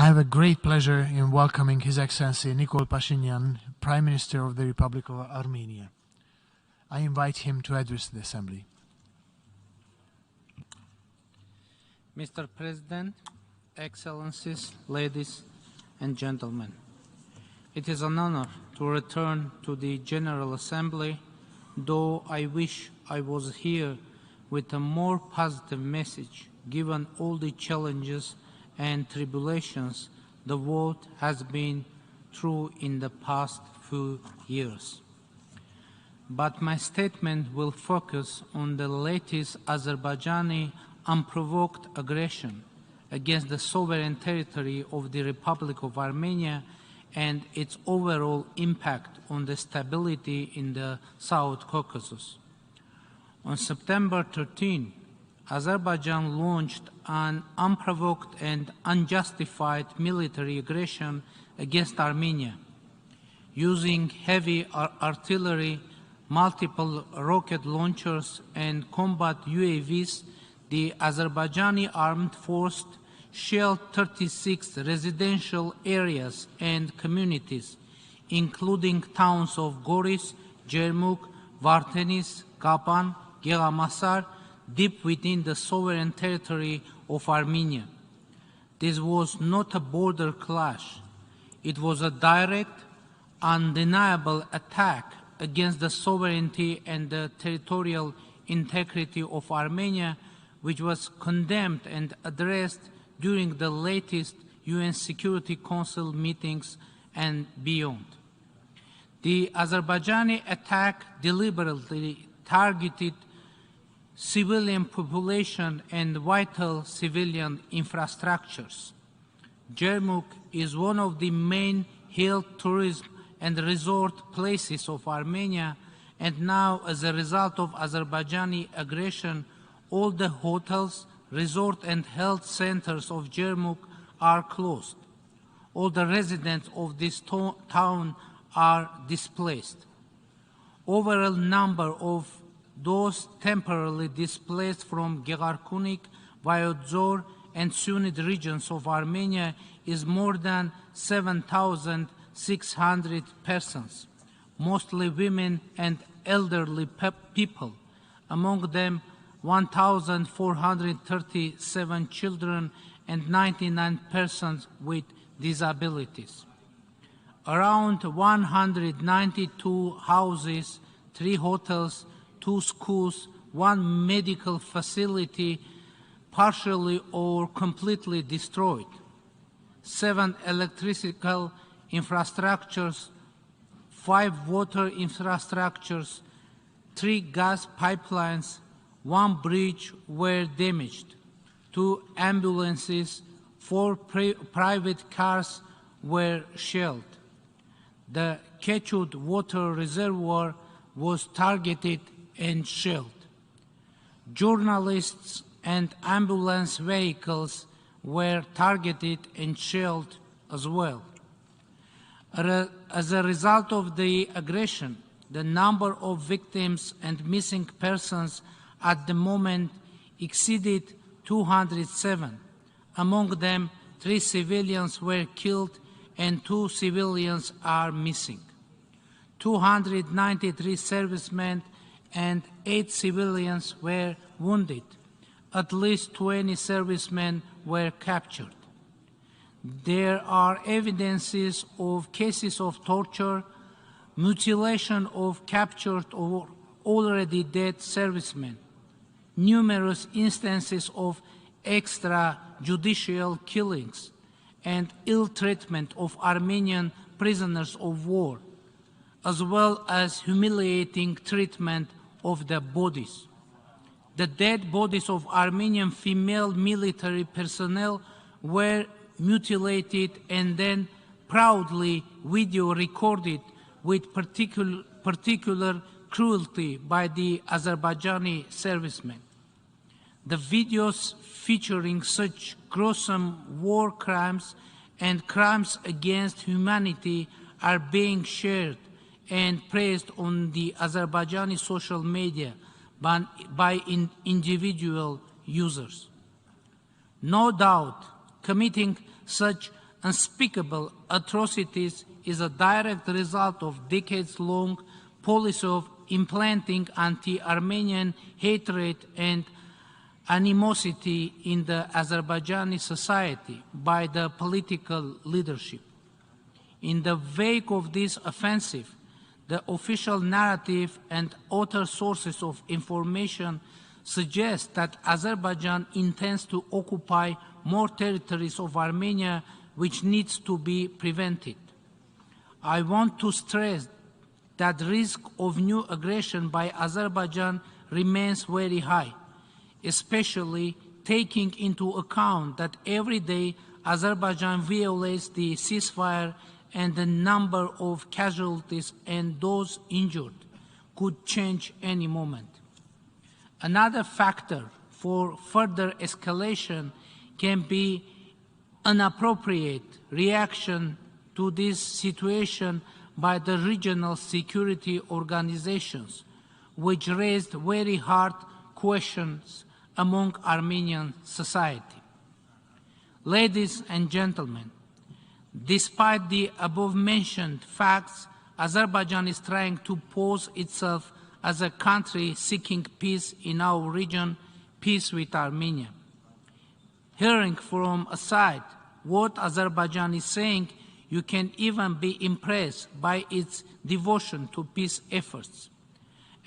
I have a great pleasure in welcoming His Excellency Nikola Pashinyan, Prime Minister of the Republic of Armenia. I invite him to address the Assembly. Mr. President, Excellencies, ladies and gentlemen, it is an honor to return to the General Assembly, though I wish I was here with a more positive message, given all the challenges and tribulations the world has been through in the past few years. But my statement will focus on the latest Azerbaijani unprovoked aggression against the sovereign territory of the Republic of Armenia and its overall impact on the stability in the South Caucasus. On September 13, Azerbaijan launched an unprovoked and unjustified military aggression against Armenia, using heavy artillery, multiple rocket launchers, and combat UAVs. The Azerbaijani armed forces shelled 36 residential areas and communities, including towns of Goris, Jermuk, Vartenis, Kapan, Geramasar, deep within the sovereign territory of Armenia. This was not a border clash. It was a direct, undeniable attack against the sovereignty and the territorial integrity of Armenia, which was condemned and addressed during the latest UN Security Council meetings and beyond. The Azerbaijani attack deliberately targeted civilian population and vital civilian infrastructures. Jermuk is one of the main health, tourism, and resort places of Armenia, and now, as a result of Azerbaijani aggression, all the hotels, resort, and health centers of Jermuk are closed. All the residents of this town are displaced. Overall number of those temporarily displaced from Gegarkunik, Vayadzor, and Sunit regions of Armenia is more than 7,600 persons, mostly women and elderly people, among them 1,437 children and 99 persons with disabilities. Around 192 houses, 3 hotels, 2 schools, 1 medical facility partially or completely destroyed, 7 electrical infrastructures, 5 water infrastructures, 3 gas pipelines, 1 bridge were damaged, 2 ambulances, 4 private cars were shelled. The Kechut water reservoir was targeted and shelled. Journalists and ambulance vehicles were targeted and shelled as well. As a result of the aggression, the number of victims and missing persons at the moment exceeded 207. Among them, 3 civilians were killed and 2 civilians are missing. 293 servicemen and 8 civilians were wounded. At least 20 servicemen were captured. There are evidences of cases of torture, mutilation of captured or already dead servicemen, numerous instances of extrajudicial killings, and ill treatment of Armenian prisoners of war, as well as humiliating treatment of the bodies. The dead bodies of Armenian female military personnel were mutilated and then proudly video recorded with particular cruelty by the Azerbaijani servicemen. The videos featuring such gruesome war crimes and crimes against humanity are being shared and praised on the Azerbaijani social media by individual users. No doubt, committing such unspeakable atrocities is a direct result of decades-long policy of implanting anti-Armenian hatred and animosity in the Azerbaijani society by the political leadership. In the wake of this offensive, the official narrative and other sources of information suggest that Azerbaijan intends to occupy more territories of Armenia, which needs to be prevented. I want to stress that the risk of new aggression by Azerbaijan remains very high, especially taking into account that every day Azerbaijan violates the ceasefire and the number of casualties and those injured could change any moment. Another factor for further escalation can be inappropriate reaction to this situation by the regional security organizations, which raised very hard questions among Armenian society. Ladies and gentlemen, despite the above-mentioned facts, Azerbaijan is trying to pose itself as a country seeking peace in our region, peace with Armenia. Hearing from a side what Azerbaijan is saying, you can even be impressed by its devotion to peace efforts.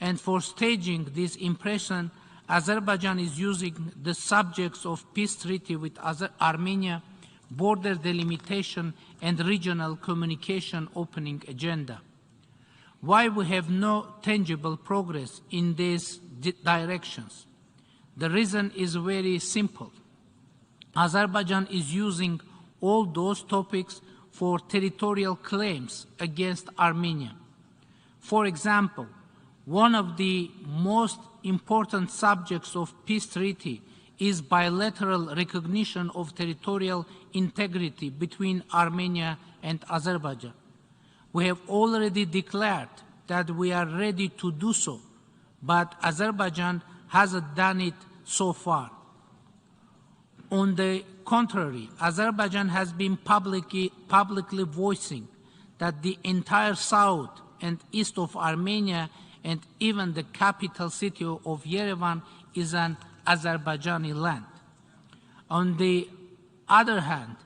And for staging this impression, Azerbaijan is using the subjects of peace treaty with Armenia, border delimitation, and regional communication opening agenda. Why we have no tangible progress in these directions? The reason is very simple. Azerbaijan is using all those topics for territorial claims against Armenia. For example, one of the most important subjects of peace treaty is bilateral recognition of territorial integrity between Armenia and Azerbaijan. We have already declared that we are ready to do so, but Azerbaijan hasn't done it so far. On the contrary, Azerbaijan has been publicly voicing that the entire south and east of Armenia and even the capital city of Yerevan is an Azerbaijani land. On the other hand,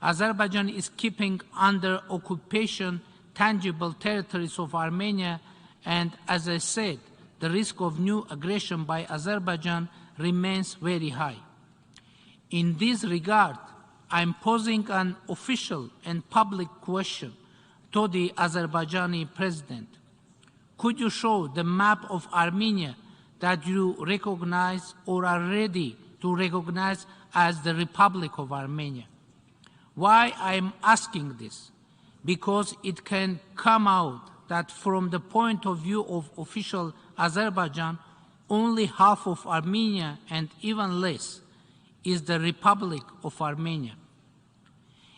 Azerbaijan is keeping under occupation tangible territories of Armenia, and as I said, the risk of new aggression by Azerbaijan remains very high. In this regard, I am posing an official and public question to the Azerbaijani president. Could you show the map of Armenia that you recognize or are ready to recognize as the Republic of Armenia? Why I am asking this? Because it can come out that from the point of view of official Azerbaijan, only half of Armenia and even less is the Republic of Armenia.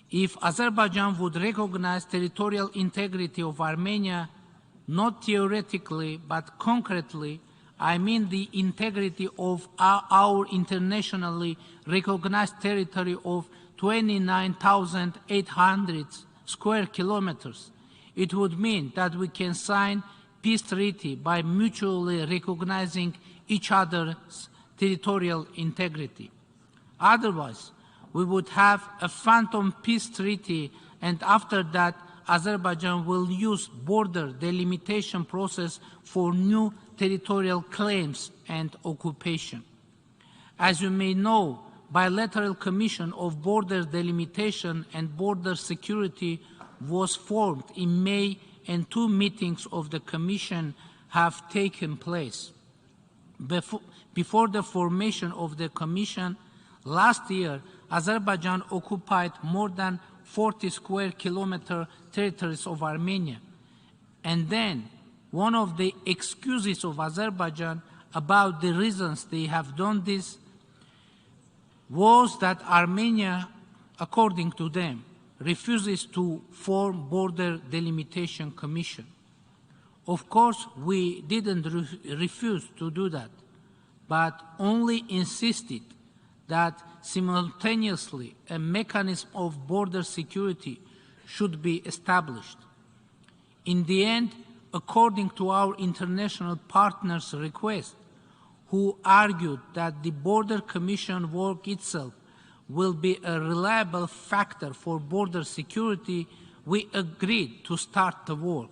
If Azerbaijan would recognize territorial integrity of Armenia, not theoretically but concretely, I mean the integrity of our internationally recognized territory of 29,800 square kilometers, it would mean that we can sign peace treaty by mutually recognizing each other's territorial integrity. Otherwise, we would have a phantom peace treaty, and after that, Azerbaijan will use border delimitation process for new territorial claims and occupation. As you may know, bilateral commission of border delimitation and border security was formed in May, and 2 meetings of the commission have taken place. Before the formation of the commission, last year, Azerbaijan occupied more than 40 square kilometer territories of Armenia. And then, one of the excuses of Azerbaijan about the reasons they have done this was that Armenia, according to them, refuses to form border delimitation commission. Of course, we didn't refuse to do that, but only insisted that simultaneously a mechanism of border security should be established. In the end, according to our international partners' request, who argued that the Border Commission work itself will be a reliable factor for border security, we agreed to start the work.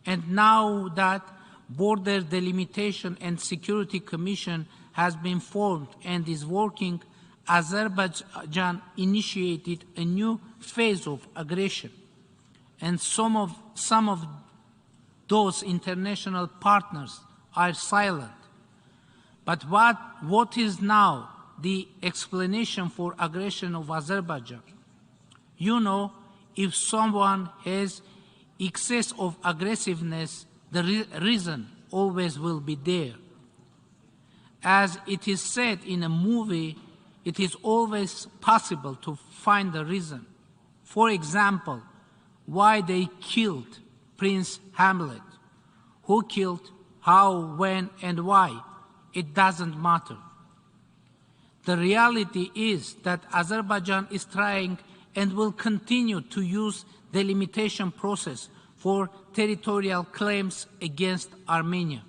And now that Border Delimitation and Security Commission has been formed and is working, Azerbaijan initiated a new phase of aggression. And some of those international partners are silent. But what is now the explanation for aggression of Azerbaijan? You know, if someone has excess of aggressiveness, the reason always will be there. As it is said in a movie, it is always possible to find the reason. For example, why they killed Prince Hamlet. Who killed, how, when, and why? It doesn't matter. The reality is that Azerbaijan is trying and will continue to use the delimitation process for territorial claims against Armenia.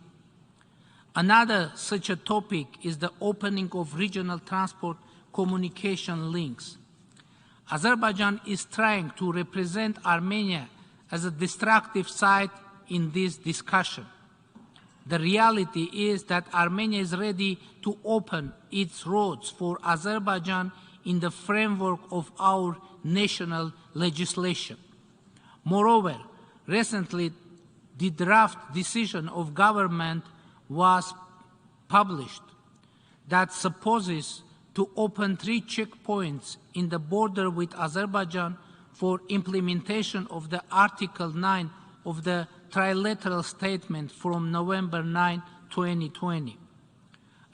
Another such a topic is the opening of regional transport communication links. Azerbaijan is trying to represent Armenia as a destructive side in this discussion. The reality is that Armenia is ready to open its roads for Azerbaijan in the framework of our national legislation. Moreover, recently the draft decision of government was published that supposes to open 3 checkpoints in the border with Azerbaijan for implementation of the Article 9 of the trilateral statement from November 9, 2020.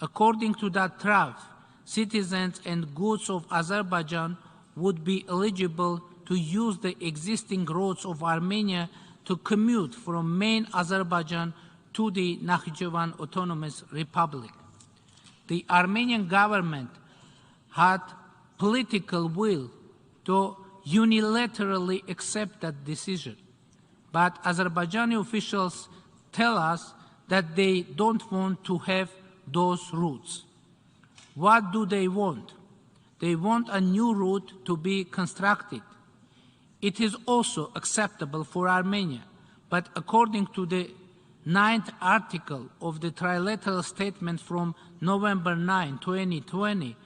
According to that draft, citizens and goods of Azerbaijan would be eligible to use the existing roads of Armenia to commute from main Azerbaijan to the Nakhchivan Autonomous Republic. The Armenian government had political will to unilaterally accept that decision. But Azerbaijani officials tell us that they don't want to have those routes. What do they want? They want a new route to be constructed. It is also acceptable for Armenia, but according to the 9th article of the trilateral statement from November 9, 2020,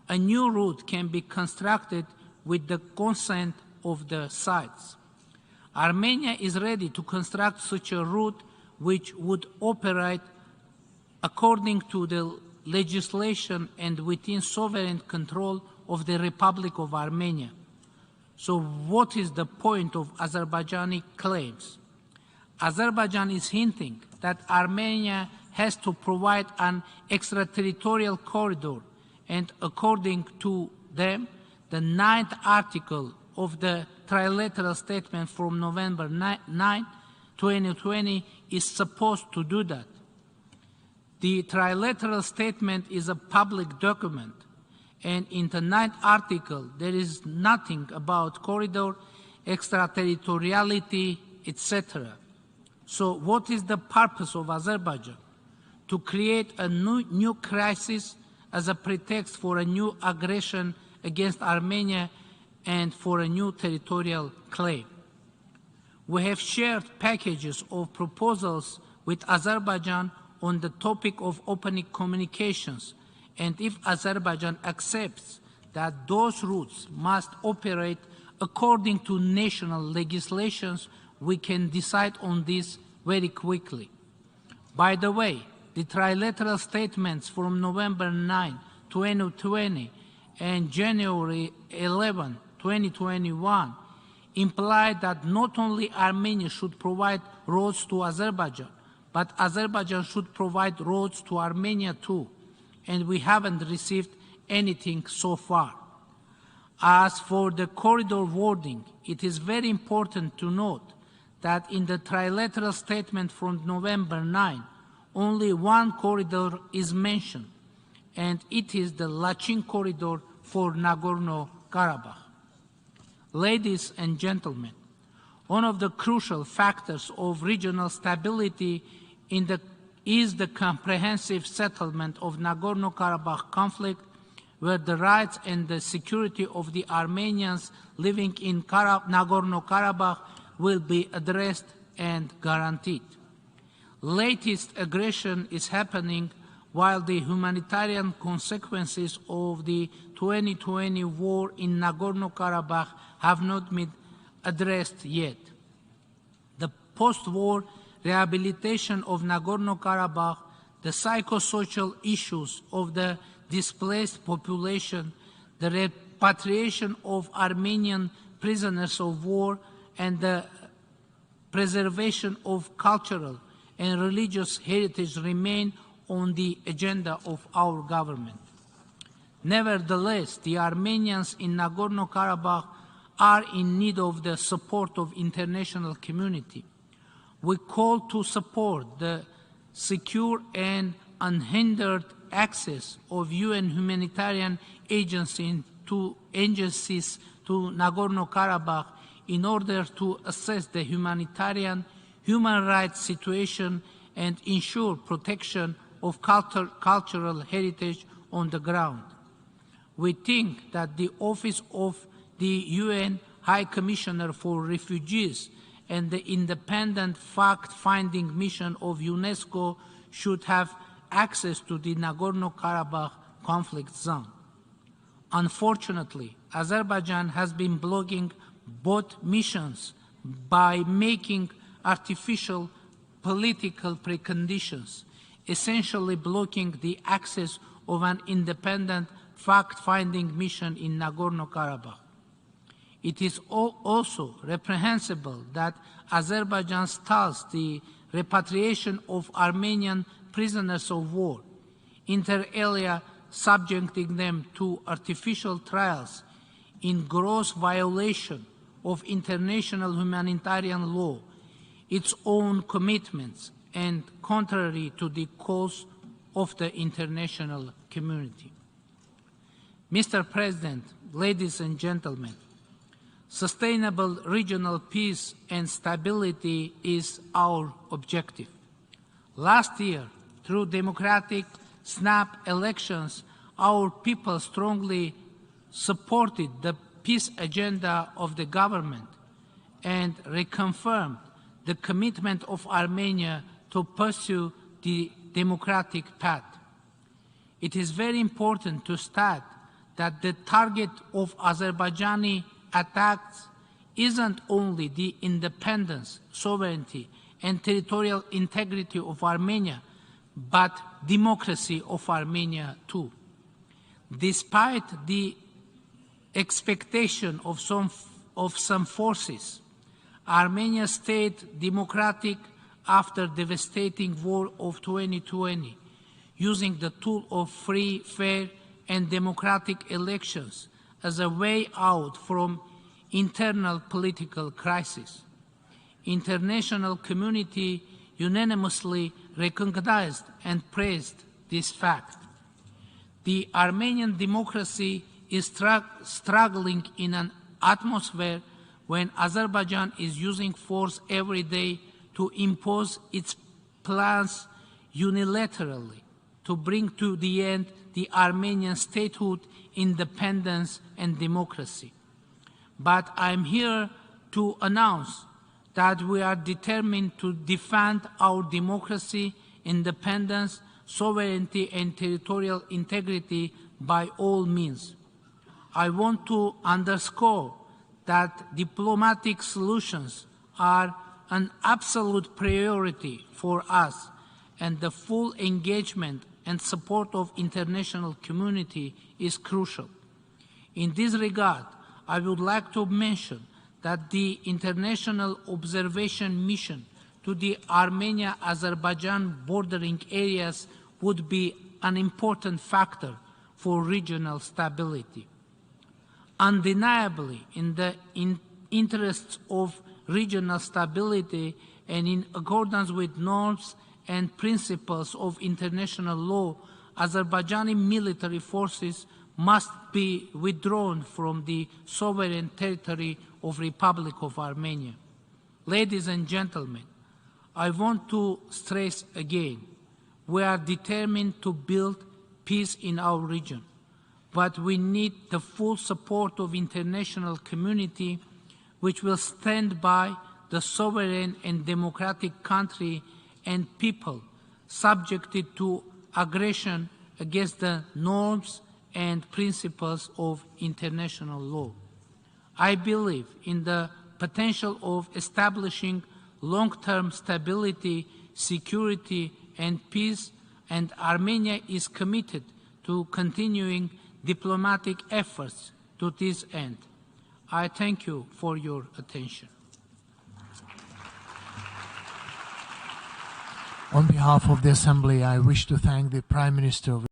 a new route can be constructed with the consent of the sides. Armenia is ready to construct such a route which would operate according to the legislation and within sovereign control of the Republic of Armenia. So what is the point of Azerbaijani claims? Azerbaijan is hinting that Armenia has to provide an extraterritorial corridor, and according to them, the 9th article of the trilateral statement from November 9, 2020 is supposed to do that. The trilateral statement is a public document, and in the 9th article there is nothing about corridor, extraterritoriality, etc. So what is the purpose of Azerbaijan? To create a new crisis as a pretext for a new aggression against Armenia and for a new territorial claim. We have shared packages of proposals with Azerbaijan on the topic of opening communications, and if Azerbaijan accepts that those routes must operate according to national legislations, we can decide on this very quickly. By the way, the trilateral statements from November 9, 2020 and January 11, 2021 implied that not only Armenia should provide roads to Azerbaijan, but Azerbaijan should provide roads to Armenia too, and we haven't received anything so far. As for the corridor wording, it is very important to note that in the trilateral statement from November 9, only one corridor is mentioned, and it is the Lachin corridor for Nagorno-Karabakh. Ladies and gentlemen, one of the crucial factors of regional stability is the comprehensive settlement of Nagorno-Karabakh conflict, where the rights and the security of the Armenians living in Nagorno-Karabakh will be addressed and guaranteed. Latest aggression is happening while the humanitarian consequences of the 2020 war in Nagorno-Karabakh have not been addressed yet. The post-war rehabilitation of Nagorno-Karabakh, the psychosocial issues of the displaced population, the repatriation of Armenian prisoners of war, and the preservation of cultural and religious heritage remain on the agenda of our government. Nevertheless, the Armenians in Nagorno-Karabakh are in need of the support of the international community. We call to support the secure and unhindered access of UN humanitarian agencies to Nagorno-Karabakh in order to assess the human rights situation and ensure protection of cultural heritage on the ground. We think that the Office of the UN High Commissioner for Refugees and the independent fact-finding mission of UNESCO should have access to the Nagorno-Karabakh conflict zone. Unfortunately, Azerbaijan has been blocking both missions by making artificial political preconditions, essentially blocking the access of an independent fact-finding mission in Nagorno-Karabakh. It is also reprehensible that Azerbaijan stalls the repatriation of Armenian prisoners of war, inter alia subjecting them to artificial trials in gross violation of international humanitarian law, its own commitments, and contrary to the calls of the international community. Mr. President, ladies and gentlemen, sustainable regional peace and stability is our objective. Last year, through democratic snap elections, our people strongly supported the peace agenda of the government and reconfirmed the commitment of Armenia to pursue the democratic path. It is very important to state that the target of Azerbaijani attacks isn't only the independence, sovereignty, and territorial integrity of Armenia, but democracy of Armenia too. Despite the expectation of some forces, Armenia stayed democratic after devastating war of 2020, using the tool of free, fair, and democratic elections as a way out from internal political crisis. International community unanimously recognized and praised this fact. The Armenian democracy is struggling in an atmosphere when Azerbaijan is using force every day to impose its plans unilaterally to bring to the end the Armenian statehood, independence, and democracy. But I'm here to announce that we are determined to defend our democracy, independence, sovereignty, and territorial integrity by all means. I want to underscore that diplomatic solutions are an absolute priority for us, and the full engagement and support of international community is crucial. In this regard, I would like to mention that the international observation mission to the Armenia-Azerbaijan bordering areas would be an important factor for regional stability. Undeniably, in the interests of regional stability and in accordance with norms and principles of international law, Azerbaijani military forces must be withdrawn from the sovereign territory of Republic of Armenia. Ladies and gentlemen, I want to stress again, we are determined to build peace in our region, but we need the full support of the international community, which will stand by the sovereign and democratic country and people subjected to aggression against the norms and principles of international law. I believe in the potential of establishing long-term stability, security, and peace, and Armenia is committed to continuing diplomatic efforts to this end. I thank you for your attention. On behalf of the Assembly, I wish to thank the Prime Minister of